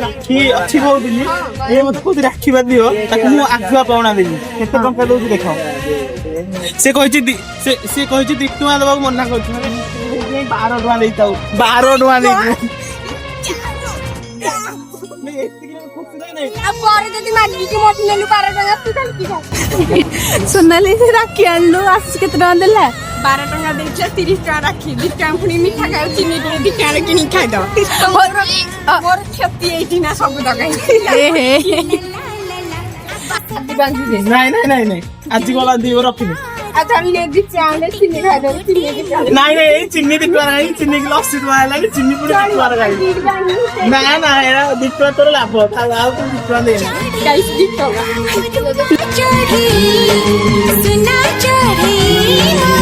राखी अच्छी कौली ये मत कौन राखी बात दियो ताकू मु आगुआ पावना देबी केते टंका दउछु देखो से कहिछि से कहिछि 2 टका दबाक मना करछु 12 टका देइताउ 12 टका देइछु सोनाली राखी आनलु आस केते टका देला 12 टका देइछ 30 टका राखी 2 टका पुनी मिठा खाउ चिनी 2 टका किनी खाइ द मोर क्षति एठी ना सब दगाई नहीं आज गला दियो रखिनी अच्छा ले दी चाले चिनी खाइ द चिनी नहीं चिन्नी दिखवा नहीं चिन्नी की 80 टका आला चिन्नी पुरी दिखवा खाइ ना एरा दिखवा तोर लाभ था आउ तो दिखवा दे गाइस दिखवा सुना चढ़े